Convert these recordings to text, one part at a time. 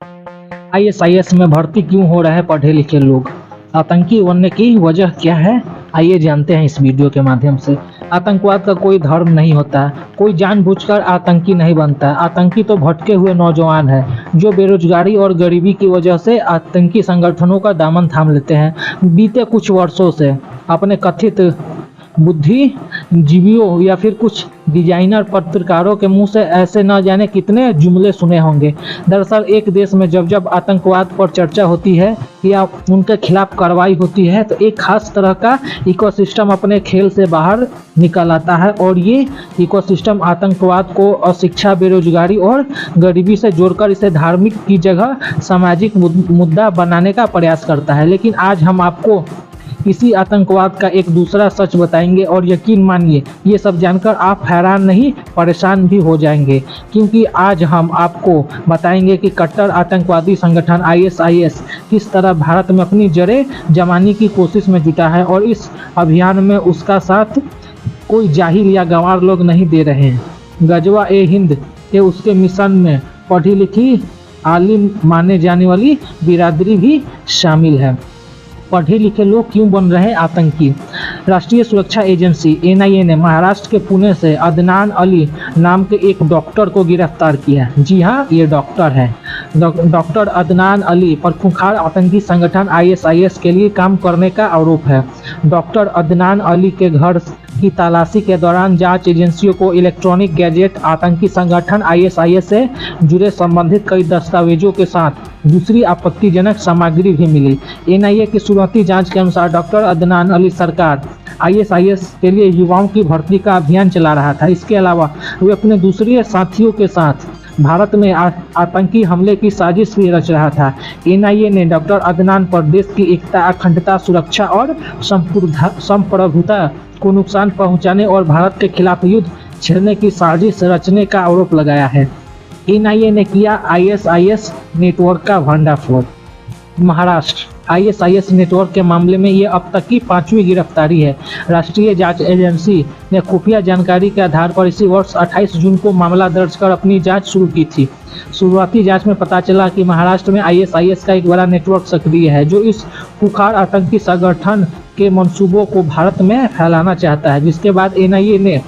ISIS में भर्ती क्यों हो रहे हैं पढ़े लिखे लोग? आतंकी बनने की वजह क्या है? आइए जानते हैं इस वीडियो के माध्यम से। आतंकवाद का कोई धर्म नहीं होता, कोई जानबूझकर आतंकी नहीं बनता। आतंकी तो भटके हुए नौजवान हैं जो बेरोजगारी और गरीबी की वजह से आतंकी संगठनों का दामन थाम लेते हैं। बीते कुछ वर्षों से अपने कथित बुद्धिजीवियों या फिर कुछ डिजाइनर पत्रकारों के मुंह से ऐसे न जाने कितने जुमले सुने होंगे। दरअसल एक देश में जब जब आतंकवाद पर चर्चा होती है या उनके खिलाफ कार्रवाई होती है तो एक खास तरह का इकोसिस्टम अपने खेल से बाहर निकल आता है और ये इकोसिस्टम आतंकवाद को अशिक्षा, बेरोजगारी और गरीबी से जोड़कर इसे धार्मिक की जगह सामाजिक मुद्दा बनाने का प्रयास करता है। लेकिन आज हम आपको इसी आतंकवाद का एक दूसरा सच बताएंगे और यकीन मानिए ये सब जानकर आप हैरान नहीं परेशान भी हो जाएंगे, क्योंकि आज हम आपको बताएंगे कि कट्टर आतंकवादी संगठन आईएसआईएस किस तरह भारत में अपनी जड़ें जमाने की कोशिश में जुटा है और इस अभियान में उसका साथ कोई जाहिल या गंवार लोग नहीं दे रहे हैं। गजवा ए हिंद के उसके मिशन में पढ़ी लिखी आलिम माने जाने वाली बिरादरी भी शामिल है। पढ़े लिखे लोग क्यों बन रहे आतंकी? राष्ट्रीय सुरक्षा एजेंसी एनआईए ने महाराष्ट्र के पुणे से अदनान अली नाम के एक डॉक्टर को गिरफ्तार किया। जी हाँ, ये डॉक्टर है। डॉक्टर अदनान अली पर खूंखार आतंकी संगठन आईएसआईएस के लिए काम करने का आरोप है। डॉक्टर अदनान अली के घर की तलाशी के दौरान जांच एजेंसियों को इलेक्ट्रॉनिक गैजेट, आतंकी संगठन आईएसआईएस से जुड़े संबंधित कई दस्तावेजों के साथ दूसरी आपत्तिजनक सामग्री भी मिली। एनआईए की शुरुआती जांच के अनुसार डॉक्टर अदनान अली सरकार आईएसआईएस के लिए युवाओं की भर्ती का अभियान चला रहा था। इसके अलावा वे अपने दूसरे साथियों के साथ भारत में आतंकी हमले की साजिश भी रच रहा था। एनआईए ने डॉक्टर अदनान पर देश की एकता, अखंडता, सुरक्षा और संप्रभुता को नुकसान पहुंचाने और भारत के खिलाफ युद्ध छेड़ने की साजिश रचने का आरोप लगाया है। एनआईए ने किया आईएसआईएस नेटवर्क का भंडाफोड़। महाराष्ट्र आईएसआईएस नेटवर्क के मामले में ये अब तक की 5वीं गिरफ्तारी है। राष्ट्रीय जांच एजेंसी ने खुफिया जानकारी के आधार पर इसी वर्ष 28 जून को मामला दर्ज कर अपनी जांच शुरू की थी। शुरुआती जांच में पता चला कि महाराष्ट्र में आईएसआईएस का एक बड़ा नेटवर्क सक्रिय है जो इस खुखार आतंकी संगठन के मंसूबों को भारत में फैलाना चाहता है। जिसके बाद एनआईए ने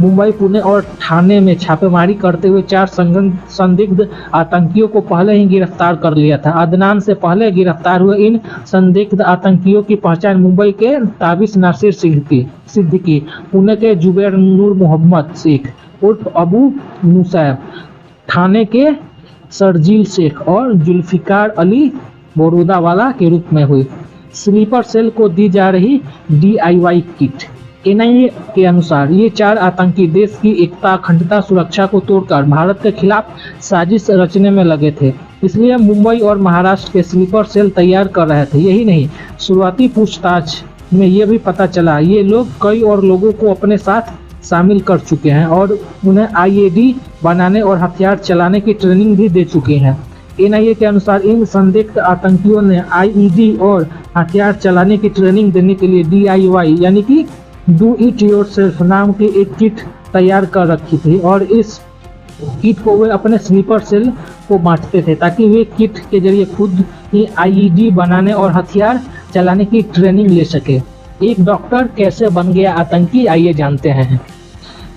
मुंबई, पुणे और ठाणे में छापेमारी करते हुए 4 संदिग्ध आतंकियों को पहले ही गिरफ्तार कर लिया था। अदनान से पहले गिरफ्तार हुए इन संदिग्ध आतंकियों की पहचान मुंबई के ताबिश नासिर सिद्दीकी, पुणे के जुबैर नूर मोहम्मद शेख उर्फ अबू मुसैब, ठाणे के शर्जील शेख और जुल्फिकार अली बरोदावाला के रूप में हुई। स्लीपर सेल को दी जा रही DIY किट। एनआईए के अनुसार ये 4 आतंकी देश की एकता, अखंडता, सुरक्षा को तोड़कर भारत के खिलाफ साजिश रचने में लगे थे। इसलिए मुंबई और महाराष्ट्र के स्लीपर सेल तैयार कर रहे थे। यही नहीं, शुरुआती पूछताछ में ये भी पता चला ये लोग कई और लोगों को अपने साथ शामिल कर चुके हैं और उन्हें IED बनाने और हथियार चलाने की ट्रेनिंग भी दे चुके हैं। एनआईए के अनुसार इन संदिग्ध आतंकियों ने IED और हथियार चलाने की ट्रेनिंग देने के लिए DIY यानी कि डू इट योरसेल्फ नाम की एक किट तैयार कर रखी थी और इस किट को वे अपने स्लीपर सेल को बांटते थे ताकि वे किट के जरिए खुद ही IED बनाने और हथियार चलाने की ट्रेनिंग ले सके। एक डॉक्टर कैसे बन गया आतंकी, आइए जानते हैं।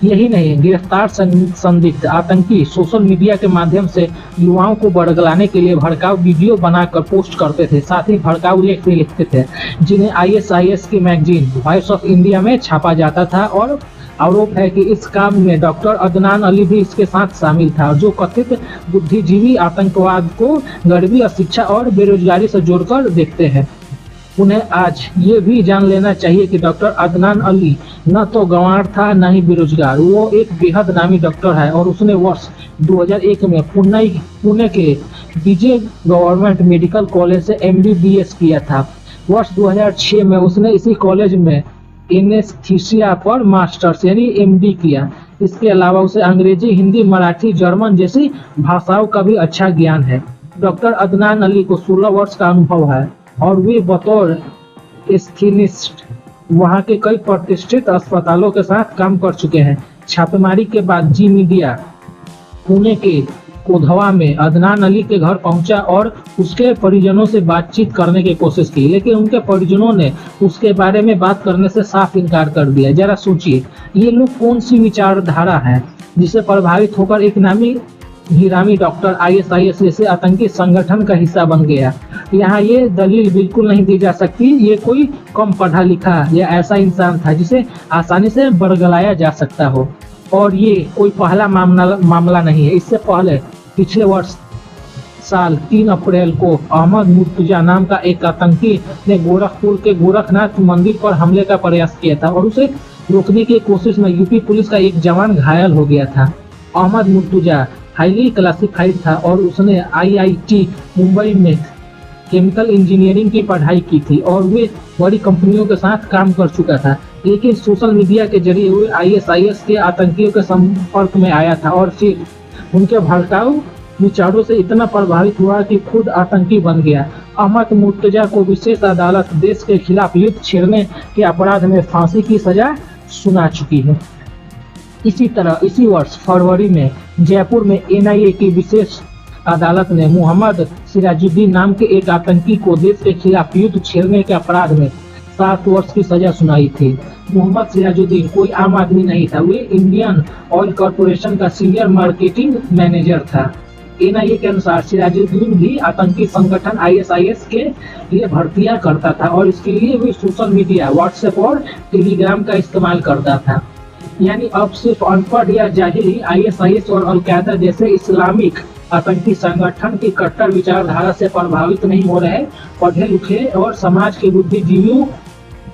यही नहीं, गिरफ्तार संदिग्ध आतंकी सोशल मीडिया के माध्यम से युवाओं को बरगलाने के लिए भड़काऊ वीडियो बनाकर पोस्ट करते थे, साथ ही भड़काऊ लेख भी लिखते थे जिन्हें आईएसआईएस की मैगजीन वॉइस ऑफ इंडिया में छापा जाता था। और आरोप है कि इस काम में डॉक्टर अदनान अली भी इसके साथ शामिल था, जो कथित बुद्धिजीवी आतंकवाद को गरीबी, अशिक्षा और बेरोजगारी से जोड़कर देखते हैं। उन्हें आज ये भी जान लेना चाहिए कि डॉक्टर अदनान अली न तो गंवार था न ही बेरोजगार। वो एक बेहद नामी डॉक्टर है और उसने वर्ष 2001 में पुणे के विजय गवर्नमेंट मेडिकल कॉलेज से MBBS किया था। वर्ष 2006 में उसने इसी कॉलेज में एनेस्थीसिया पर मास्टर्स यानी MD किया। इसके अलावा उसे अंग्रेजी, हिंदी, मराठी, जर्मन जैसी भाषाओं का भी अच्छा ज्ञान है। डॉक्टर अदनान अली को 16 वर्ष का अनुभव है और वे बतौर एस्थेनिस्ट वहां के कई प्रतिष्ठित अस्पतालों के साथ काम कर चुके हैं। छापेमारी के बाद जी मीडिया पुणे के कोधवा में अदनान अली के घर पहुंचा और उसके परिजनों से बातचीत करने की कोशिश की, लेकिन उनके परिजनों ने उसके बारे में बात करने से साफ इनकार कर दिया। जरा सोचिए, ये लोग कौन सी विचारधारा है जिसे प्रभावित होकर एक नामी गिरामी डॉक्टर ISIS जैसे आतंकी संगठन का हिस्सा बन गया। यहाँ ये दलील बिल्कुल नहीं दी जा सकती ये कोई कम पढ़ा लिखा या ऐसा इंसान था जिसे आसानी से बरगलाया जा सकता हो। और ये कोई पहला मामला नहीं है। इससे पहले पिछले वर्ष साल 3 अप्रैल को अहमद मुर्तजा नाम का एक आतंकी ने गोरखपुर के गोरखनाथ मंदिर पर हमले का प्रयास किया था और उसे रोकने की कोशिश में यूपी पुलिस का एक जवान घायल हो गया था। अहमद मुर्तजा हाईली क्लासिफाइड था और उसने IIT मुंबई में केमिकल इंजीनियरिंग की पढ़ाई की थी और वे बड़ी कंपनियों के साथ काम कर चुका था, लेकिन सोशल मीडिया के जरिए वे ISIS के आतंकियों के संपर्क में आया था और फिर उनके भड़काऊ विचारों से इतना प्रभावित हुआ कि खुद आतंकी बन गया। अहमद मुर्तजा को विशेष अदालत देश के खिलाफ युद्ध छेड़ने के अपराध में फांसी की सजा सुना चुकी है। इसी तरह इसी वर्ष फरवरी में जयपुर में NIA की विशेष अदालत ने मोहम्मद सिराजुद्दीन नाम के एक आतंकी को देश के खिलाफ युद्ध छेड़ने के अपराध में 7 वर्ष की सजा सुनाई थी। मोहम्मद सिराजुद्दीन कोई आम आदमी नहीं था, वे इंडियन ऑयल कॉरपोरेशन का सीनियर मार्केटिंग मैनेजर था। NIA के अनुसार सिराजुद्दीन भी आतंकी संगठन ISIS के लिए भर्तियां करता था और इसके लिए वे सोशल मीडिया, व्हाट्सएप और टेलीग्राम का इस्तेमाल करता था। यानी अब सिर्फ अनपढ़ या जाहिल ही ISIS और अलकायदा जैसे इस्लामिक आतंकी संगठन की कट्टर विचारधारा से प्रभावित नहीं हो रहे, पढ़े लिखे और समाज के बुद्धिजीवियों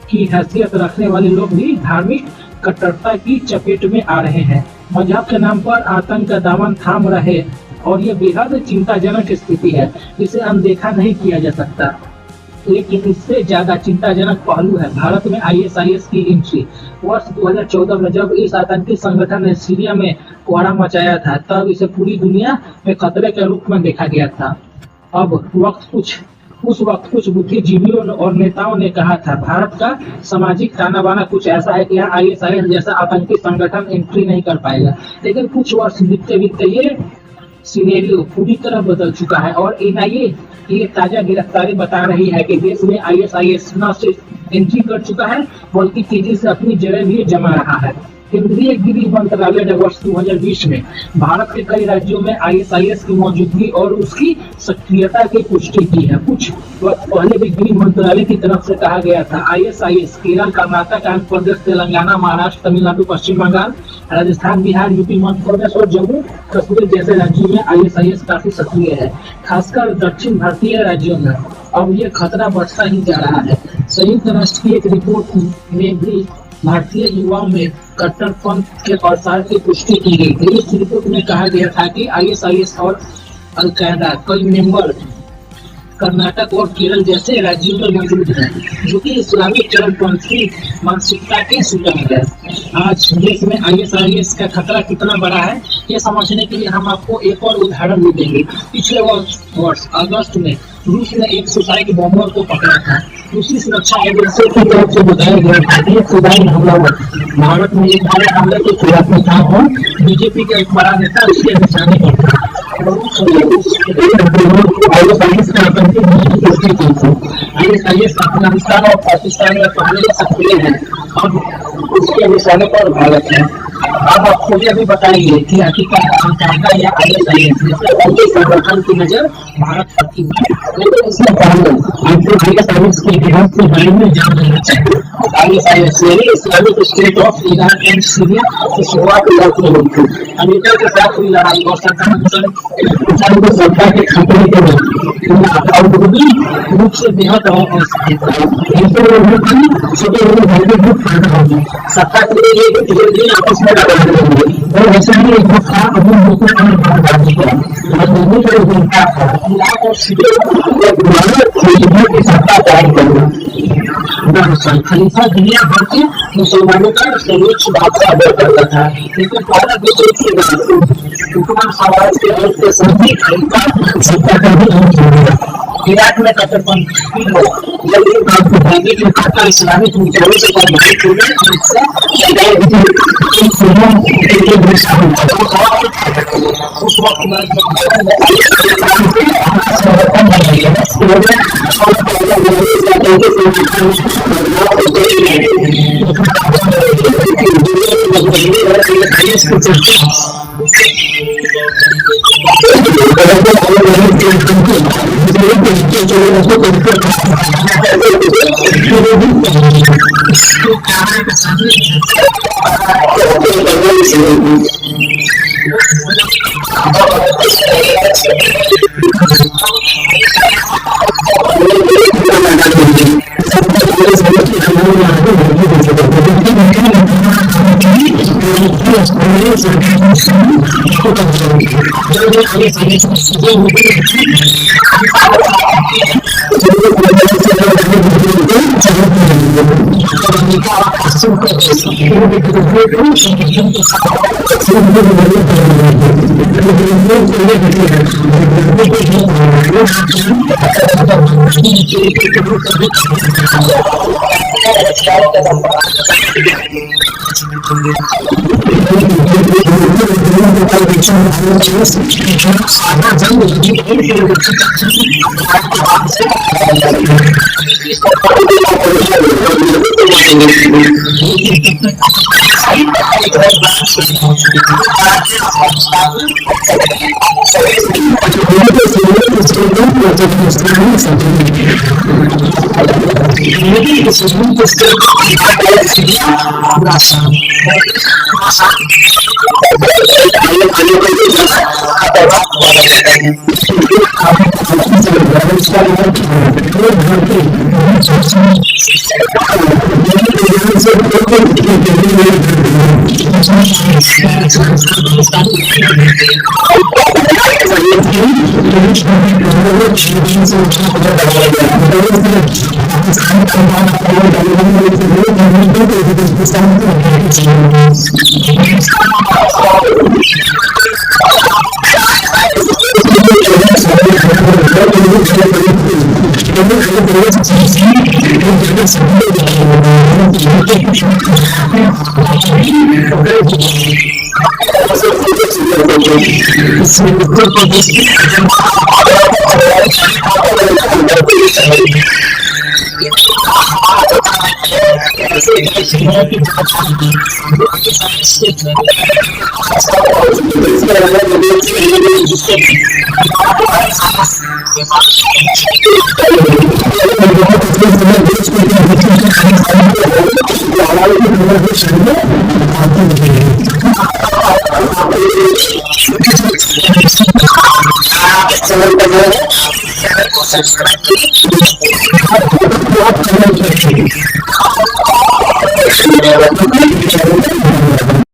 की हैसियत रखने वाले लोग भी धार्मिक कट्टरता की चपेट में आ रहे हैं, मजहब के नाम पर आतंक का दामन थाम रहे और ये बेहद चिंताजनक स्थिति है, इसे अनदेखा नहीं किया जा सकता। लेकिन इससे ज्यादा चिंताजनक पहलू है भारत में ISIS की एंट्री। वर्ष 2014 में जब इस आतंकी संगठन ने सीरिया में कोहरा मचाया था, तब इसे पूरी दुनिया में खतरे के रूप में देखा गया था। उस वक्त कुछ बुद्धिजीवियों और नेताओं ने कहा था भारत का सामाजिक ताना बाना कुछ ऐसा है कि यहाँ ISIS जैसा आतंकी संगठन एंट्री नहीं कर पाएगा। लेकिन कुछ वर्ष बीतते बीतते ये सिनेरियो पूरी तरह बदल चुका है और NIA की एक ताजा गिरफ्तारी बता रही है कि देश में ISIS न सिर्फ एंट्री कर चुका है बल्कि तेजी से अपनी जड़ें भी जमा रहा है। केंद्रीय गृह मंत्रालय ने वर्ष 2020 में भारत के कई राज्यों में ISIS की मौजूदगी और उसकी सक्रियता की पुष्टि की है। कुछ वक्त पहले भी गृह मंत्रालय की तरफ से कहा गया था ISIS केरल, कर्नाटक, आंध्र प्रदेश, तेलंगाना, महाराष्ट्र, तमिलनाडु, पश्चिम बंगाल, राजस्थान, बिहार, यूपी, मध्य प्रदेश और जम्मू कश्मीर जैसे राज्यों में ISIS काफी सक्रिय है, खासकर दक्षिण भारतीय राज्यों में। अब ये खतरा बढ़ता ही जा रहा है। संयुक्त राष्ट्र की एक रिपोर्ट में भी भारतीय युवाओं में कट्टरपंथ के प्रसार की पुष्टि की गई थी। इस रिपोर्ट में कहा गया था कि ISIS और अलकायदा कई मेंबर कर्नाटक और केरल जैसे राज्यों में मौजूद हैं, जो कि इस्लामिक चरमपंथी मानसिकता के शिकार है। आज देश में ISIS का खतरा कितना बड़ा है, ये समझने के लिए हम आपको एक और उदाहरण भी देंगे। पिछले वर्ष अगस्त में रूस ने एक सुसाइड बॉम्बर को पकड़ा था। रूसी सुरक्षा एजेंसी की तरफ से बताया गया था कि सुसाइड हमलावर भारत में एक बड़े हमले के खिलाफ में था और बीजेपी का एक बड़ा नेता उसके निशाने पर था। ISIS अफगानिस्तान और पाकिस्तान में पहले से सक्रिय है, अब उसके निशाने पर भारत है। अब आपको ये भी बताएंगे कि आखिरकार अलकायदा या ISIS जैसे संगठन की नजर भारत पर की है। लेकिन इससे पहले आपको ISIS के इतिहास के बारे में जान लेना चाहिए। ISIS यानी Islamic state of Iraq and Syria की शुरुआत इराक में हुई थी। अमेरिका के साथ हुई लड़ाई और सत्ता के खतरे के रूप से बेहद सत्ता के लिए आपस में और वैसे ही एक था इराक और सीरिया की सत्ता कायम करना। दरअसल खलीफा दुनिया भर के मुसलमानों का सर्वोच्च बादशाह हुआ करता था, लेकिन पहला विश्व युद्ध के बाद हुकूमत समाज के अंत के साथ ही खलीफा सत्ता का भी अंत हो गया। इराक में कट्टरपंथी लोग जल्दी आपको भागी के खाता इस्लामिक विचारों से प्रभावित हुए और इससे